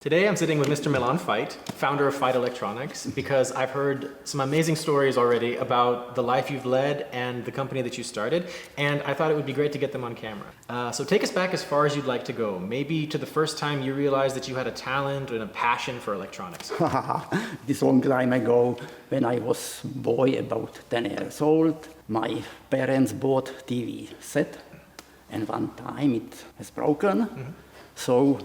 Today I'm sitting with Mr. Milan Veit, founder of VEIT Electronics, because I've heard some amazing stories already about the life you've led and the company that you started, and I thought it would be great to get them on camera. So take us back as far as you'd like to go, maybe to the first time you realized that you had a talent and a passion for electronics. This long time ago, when I was boy, about 10 years old, my parents bought TV set, and one time it has broken, so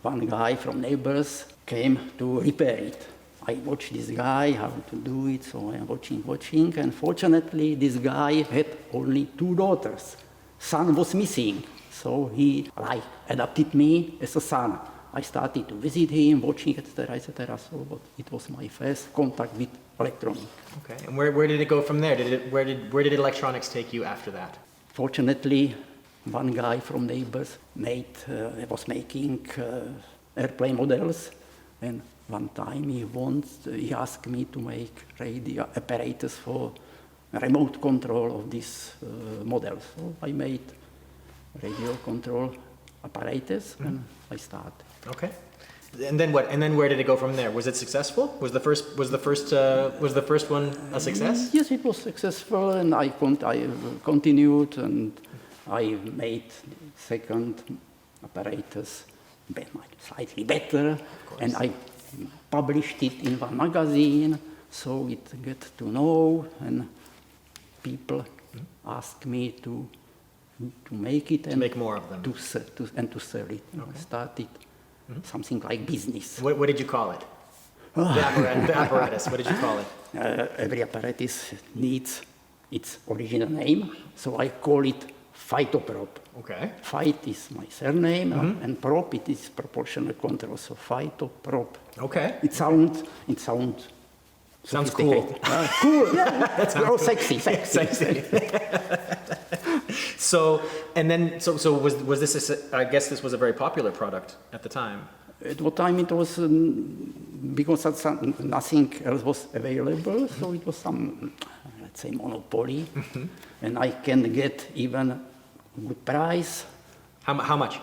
one guy from neighbors came to repair it. I watched this guy, how to do it, so I'm watching, and fortunately this guy had only 2 daughters. Son was missing, so he adopted me as a son. I started to visit him, watching, etc. So it was my first contact with electronics. Okay, and where did it go from there? Where did electronics take you after that? Fortunately, one guy from neighbors was making airplane models, and one time he asked me to make radio apparatus for remote control of these models. So I made radio control apparatus, and I started. Okay. And then what? And then where did it go from there? Was it successful? Was the first one a success? Yes, it was successful, and I continued, and I made second apparatus slightly better, and I published it in one magazine, so it got to know, and people asked me to make it and to make more of them, to sell it. Okay. I started something like business. What did you call it? The apparatus. What did you call it? Every apparatus needs its original name, so I call it Phytoprop. Okay. Veit is my surname, and prop, it is proportional control, so Phytoprop. Okay. It sounds cool. Cool, yeah. That's cool. Sexy. So was this I guess this was a very popular product at the time. At what time it was, because nothing else was available, so it was some, let's say, monopoly, and I can get even good price. How much?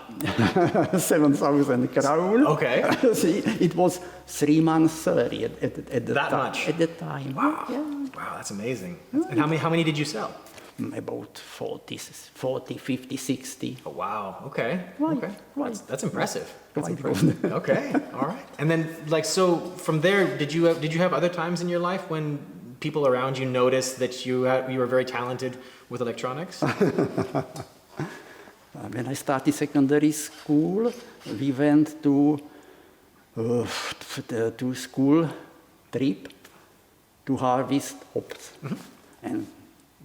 7,000 crown. Okay. See, it was 3 months salary at the that time. much? At the time. Wow. Yeah. Wow, that's amazing. And how many did you sell? About 40, 50, 60. Oh wow. Okay. Right. Okay. Right. That's impressive. That's Right. impressive. Okay. All right. And then so from there, did you have other times in your life when people around you noticed that you were very talented with electronics? When I started secondary school, we went to school trip to harvest hops. And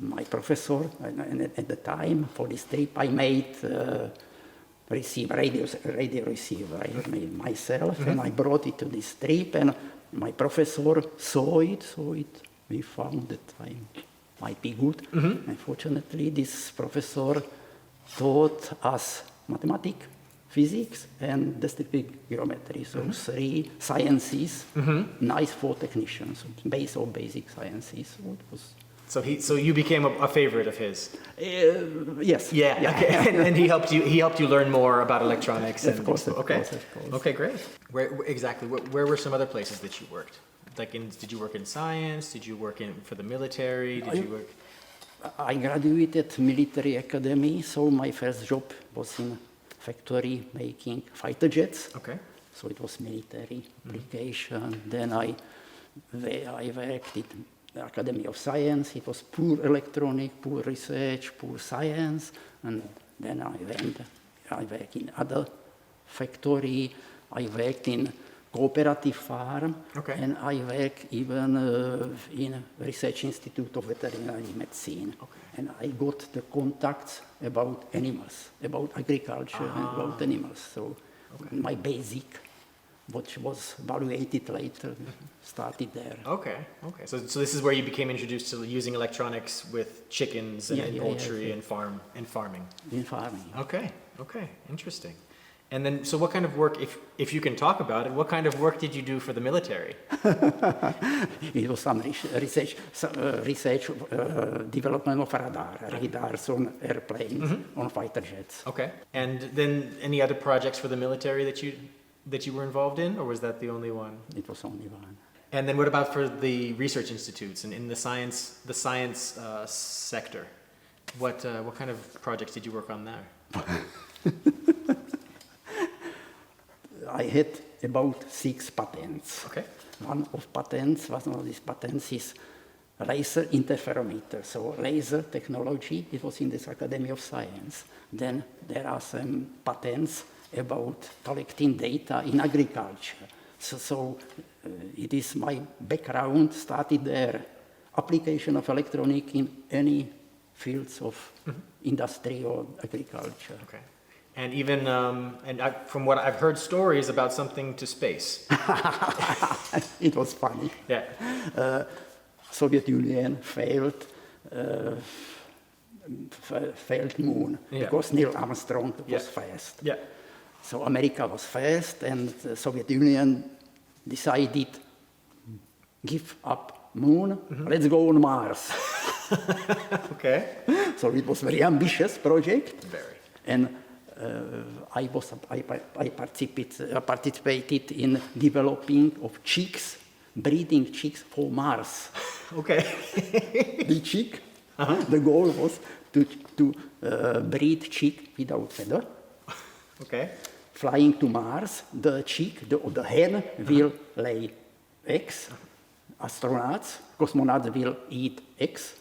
my professor, at the time, for this trip, I made radio receiver. I made myself, and I brought it to this trip, and my professor saw it, we found that I might be good. Unfortunately, this professor taught us mathematics, physics, and descriptive geometry. So 3 sciences, nice for technicians, basic sciences. So it was. So you became a favorite of his. Yes. Yeah. Okay. And he helped you learn more about electronics. Of course. Okay, great. Where were some other places that you worked? Did you work in science? Did you work for the military? I graduated military academy, so my first job was in factory making fighter jets. Okay. So it was military application. Then I worked at the Academy of Science. It was pure electronic, pure research, pure science. And then I worked in other factory. I worked in cooperative farm, and I work even in Research Institute of Veterinary Medicine. Okay. And I got the contacts about animals, about agriculture and about animals. So my basic, which was evaluated later, started there. Okay. So this is where you became introduced to using electronics with chickens and poultry and farming. In farming. Okay. Interesting. And then, so what kind of work, if you can talk about it, what kind of work did you do for the military? It was some research development of radars on airplanes, on fighter jets. Okay. And then any other projects for the military that you that you were involved in, or was that the only one? It was only one. And then what about for the research institutes and in the science sector? What kind of projects did you work on there? I had about 6 patents. Okay. One of these patents is laser interferometer, so laser technology. It was in this Academy of Science. Then there are some patents about collecting data in agriculture. So it is my background started there. Application of electronic in any fields of industry or agriculture. Okay. And even from what I've heard stories about something to space. It was funny. Yeah. Soviet Union failed moon because Neil Armstrong was fast. Yeah. So America was fast, and the Soviet Union decided give up moon. Let's go on Mars. Okay. So it was very ambitious project. Very. And I participated in developing of chicks, breeding chicks for Mars. Okay. The chick, the goal was to breed chick without feather. Okay. Flying to Mars, the chick, the hen will lay eggs. Astronauts, cosmonauts will eat eggs,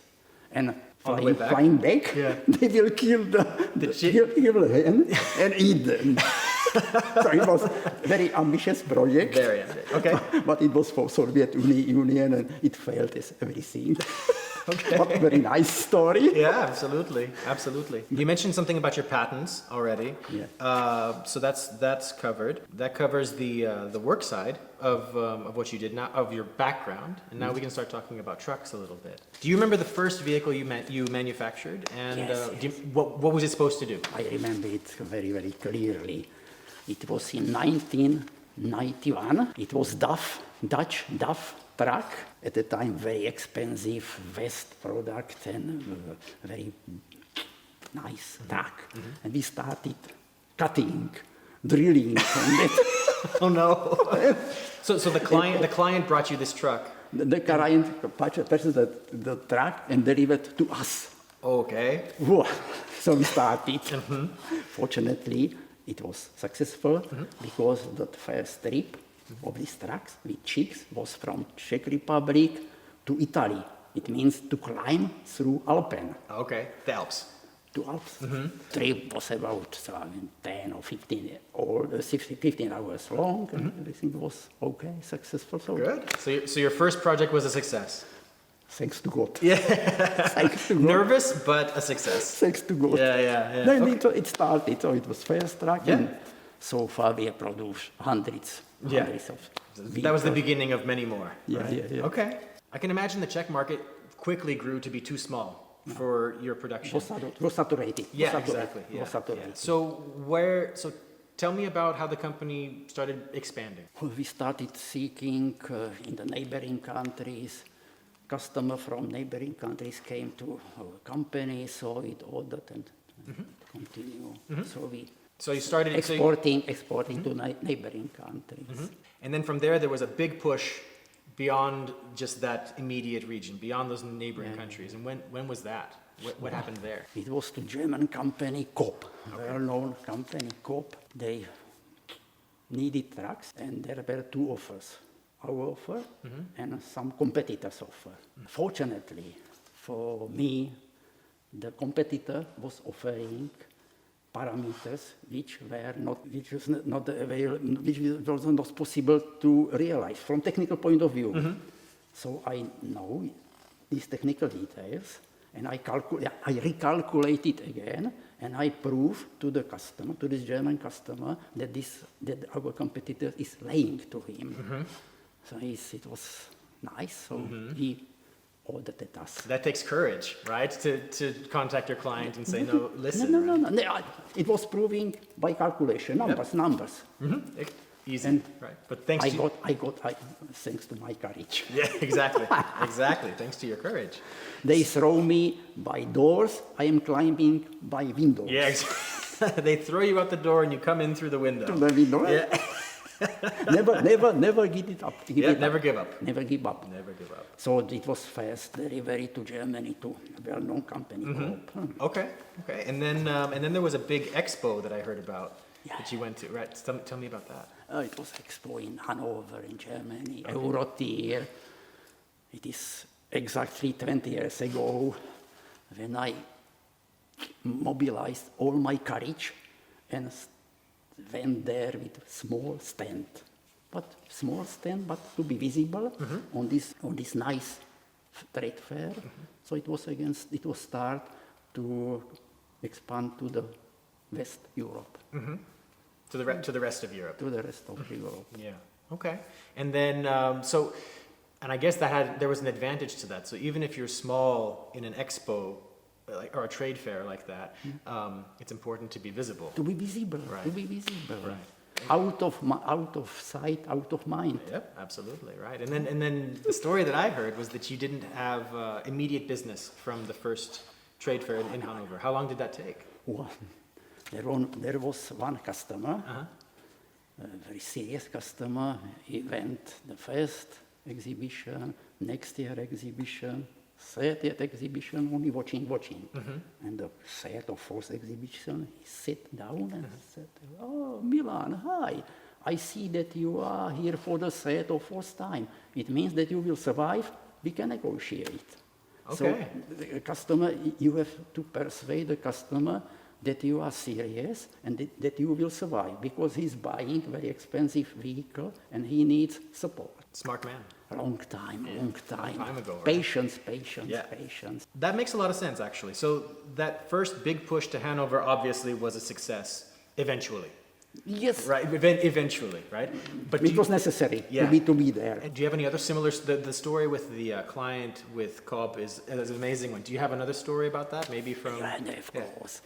and flying back, they will kill the hen and eat them. So it was a very ambitious project. Very ambitious. Okay. But it was for Soviet Union, and it failed as everything. Okay. But very nice story. Yeah, absolutely, absolutely. You mentioned something about your patents already. Yeah. So that's covered. That covers the work side of what you did now, of your background, and now we can start talking about trucks a little bit. Do you remember the first vehicle you manufactured, and Yes. what was it supposed to do? I remember it very, very clearly. It was in 1991. It was Dutch DAF truck. At the time, very expensive West product and very nice truck. And we started cutting, drilling on it. Oh no! So the client brought you this truck. The client purchased the truck and delivered to us. Okay. Whoa. So we started. Fortunately, it was successful because the first trip of these trucks with chicks was from Czech Republic to Italy. It means to climb through Alpen. Okay, the Alps. To Alps. Trip was about 10 or 15 hours long, and everything was okay, successful. So Good. So your first project was a success. thanks to God. Yeah. Thanks to God. Nervous, but a success. Thanks to God. Yeah. Then Okay. it started, so it was first truck, and so far we have produced hundreds of That was the beginning of many more. Yeah, right? yeah. Okay. I can imagine the Czech market quickly grew to be too small for your production. was saturated. Yeah, exactly. Yeah, Was saturated. yeah. So tell me about how the company started expanding. We started seeking in the neighboring countries. Customers from neighboring countries came to our company, saw it, ordered, and continue. So you started exporting to neighboring countries. And then from there was a big push beyond just that immediate region, beyond those neighboring countries. And when was that? What happened there? It was to German company Coop, well-known company Coop. They needed trucks, and there were 2 offers. Our offer and some competitors' offer. Fortunately for me, the competitor was offering parameters which was not possible to realize from technical point of view. So I know these technical details, and I recalculated again, and I proved to the customer, to this German customer, that our competitor is lying to him. So it was nice. So he ordered at us. That takes courage, right? To contact your client and say, no, listen. No. It was proving by calculation, numbers. Easy, And right? But thanks thanks to my courage. Yeah, exactly. Thanks to your courage. They throw me by doors. I am climbing by windows. Yeah, exactly. They throw you out the door and you come in through the window. To the window. Yeah. Never give it up. Never give up. Never give up. Never give up. So it was fast delivery to Germany to a well-known company. Okay. And then there was a big expo that I heard about that you went to. Right? Tell me about that. It was expo in Hanover in Germany, Eurotier. It is exactly 20 years ago when I mobilized all my courage and went there with small stand, but to be visible on this nice trade fair. So it was start to expand to the West Europe. To the rest of Europe. To the rest of Europe. Yeah. Okay. And then and I guess there was an advantage to that. So even if you're small in an expo or a trade fair like that, it's important to be visible. To be visible. Right. To be visible. Right. Out of sight, out of mind. Yep, absolutely, right. And then the story that I heard was that you didn't have immediate business from the first trade fair in Hanover. How long did that take? Well, there was one customer, a very serious customer. He went the first exhibition, next year exhibition, third year exhibition, only watching. And the third or fourth exhibition, he sat down and said, "Oh, Milan, hi. I see that you are here for the third or fourth time. It means that you will survive. We can negotiate." Okay. So the customer, you have to persuade the customer that you are serious and that you will survive, because he's buying a very expensive vehicle and he needs support. Smart man. Long time. Long time ago, right? Patience. That makes a lot of sense, actually. So that first big push to Hanover obviously was a success eventually. Yes. Right, eventually, right? But it was necessary to be there. And do you have any other similar, the story with the client with Cobb is an amazing one. Do you have another story about that, maybe from? Yeah, of course.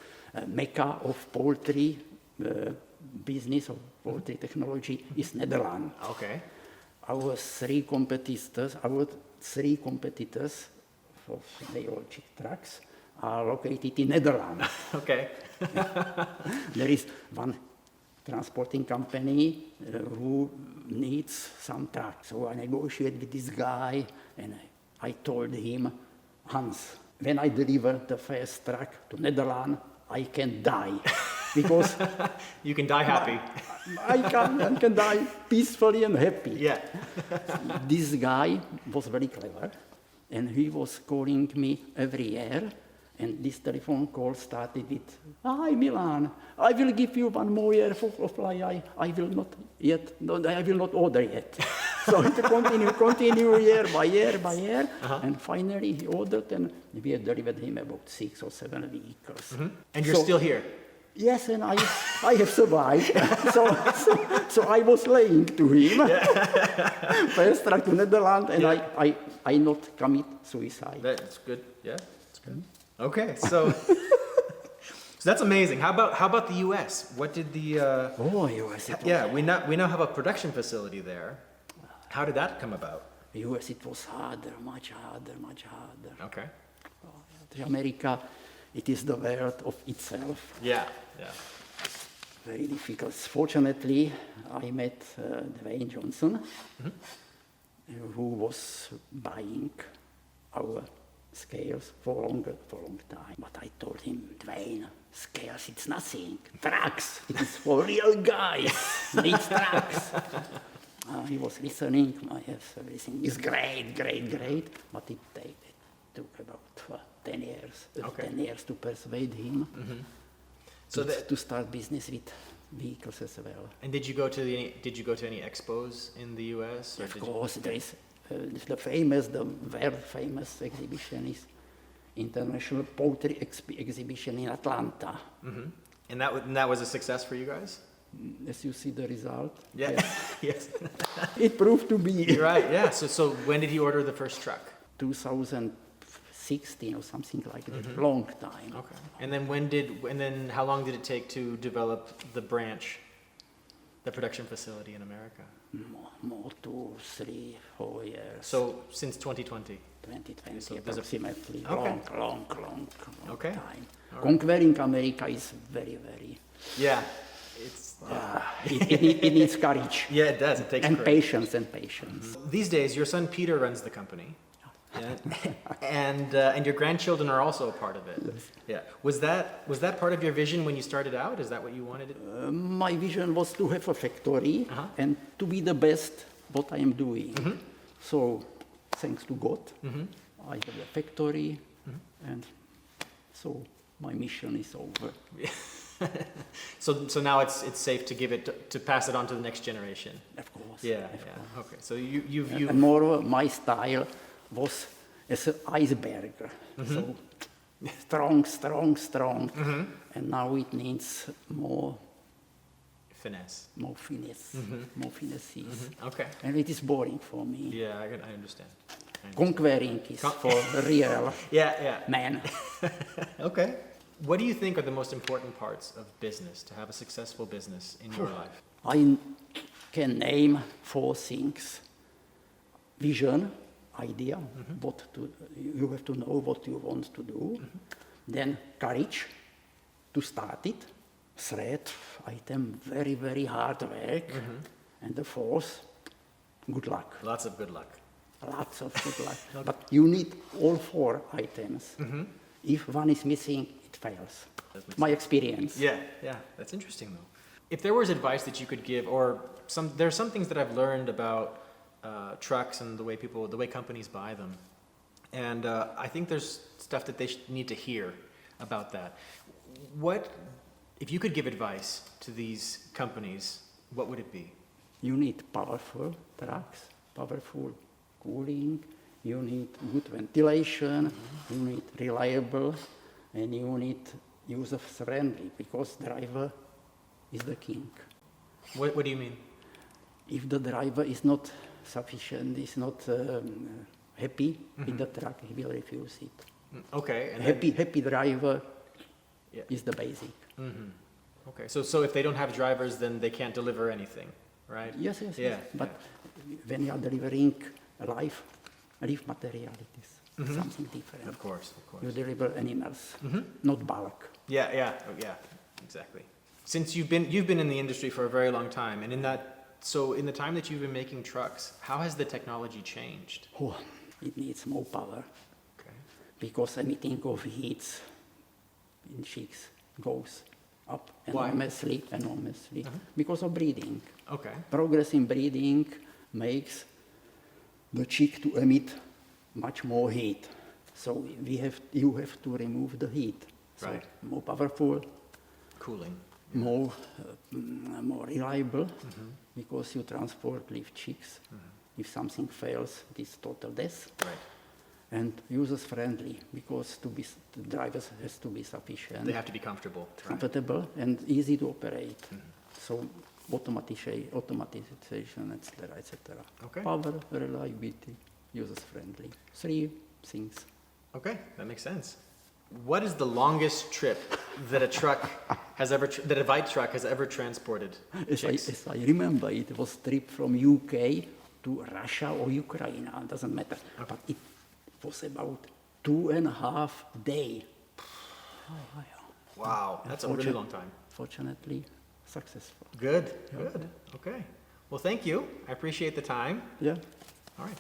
Mecca of poultry business, of poultry technology is Netherlands. Okay. Our three competitors of the old chick trucks are located in Netherlands. Okay. There is one transporting company who needs some trucks. So I negotiated with this guy and I told him, "Hans, when I deliver the first truck to Netherlands, I can die." Because you can die happy. I can die peacefully and happy. Yeah. This guy was very clever, and he was calling me every year. And this telephone call started with, "Hi Milan, I will give you one more year of fly. I will not order yet." So it continue year by year, and finally he ordered, and we had delivered him about 6 or 7 vehicles. And you're still here. Yes, and I have survived. so I was laying to him. First truck to Netherlands, and I not commit suicide. That's good. Yeah, that's good. Okay, so that's amazing. How about the U.S.? What did the? U.S. Yeah, we now have a production facility there. How did that come about? U.S. it was harder, much harder. Okay. America, it is the world of itself. Yeah. Very difficult. Fortunately, I met Dwayne Johnson, who was buying our scales for a long time. But I told him, "Dwayne, scales, it's nothing. Trucks, it is for real guys. Needs trucks." He was listening. Everything is great. But it took about 10 years. Okay. 10 years to persuade him to start business with vehicles as well. And did you go to any expos in the U.S.? Of course, there is the world famous exhibition is International Poultry Exhibition in Atlanta. And that was a success for you guys? As you see the result. Yeah. Yes. It proved to be. Right. Yeah. So when did you order the first truck? 2016 or something like that. Long time. Okay. And then how long did it take to develop the production facility in America? More 2, 3, 4 years. So since 2020? 2020 So approximately. Okay. Long Okay. time. All right. Conquering America is very, very... Yeah. It's It needs courage. Yeah, it does. It takes And courage. patience and patience. These days, your son Peter runs the company. Yeah. And your grandchildren are also a part of it. Yeah. Was that part of your vision when you started out? Is that what you wanted? My vision was to have a factory and to be the best what I am doing. So, thanks to God, I have a factory, and so my mission is over. So now it's safe to give it to pass it on to the next generation. Of course. Yeah. Of Yeah. course. Okay. So you've And moreover, my style was as an iceberg. So strong. And now it needs more finesse. more finesses. Okay. And it is boring for me. Yeah, I understand. Conquering is for real Yeah. man. Okay. What do you think are the most important parts of business, to have a successful business in your life? I can name 4 things. Vision, idea, you have to know what you want to do. Then courage to start it. Third item, very, very hard work. And the 4th, good luck. Lots of good luck. Lots of good luck. But you need all 4 items. If one is missing, it fails. My experience. Yeah. That's interesting, though. If there was advice that you could give, or there are some things that I've learned about trucks and the way companies buy them, and I think there's stuff that they need to hear about that. If you could give advice to these companies, what would it be? You need powerful trucks, powerful cooling, you need good ventilation, you need reliable, and you need user-friendly, because driver is the king. What do you mean? If the driver is not sufficient, is not happy with the truck, he will refuse it. Okay. And Happy driver is the basic. Okay. So if they don't have drivers, then they can't deliver anything, right? Yes. Yeah. But when you are delivering live materialities, something different. Of course. You deliver animals, not bulk. Yeah, exactly. Since you've been in the industry for a very long time, and in the time that you've been making trucks, how has the technology changed? Oh, it needs more power. Okay. Because emitting of heat in chicks goes up Why? enormously, because of breeding. Okay. Progress in breeding makes the chick to emit much more heat. So you have to remove the heat. So Right. more powerful, Cooling. more reliable, because you transport live chicks. If something fails, it is total death. Right. And users friendly, because the drivers has to be sufficient, They have to be comfortable. Right. comfortable, and easy to operate. So automatization, etc. Okay. Power, reliability, users friendly. 3 things. Okay, that makes sense. What is the longest trip that a VEIT truck has ever transported chicks? As I remember, it was trip from UK to Russia or Ukraine, doesn't matter. But it was about 2.5 days. Wow, that's a really long time. Fortunately, successful. Good. Okay. Well, thank you. I appreciate the time. Yeah. All right.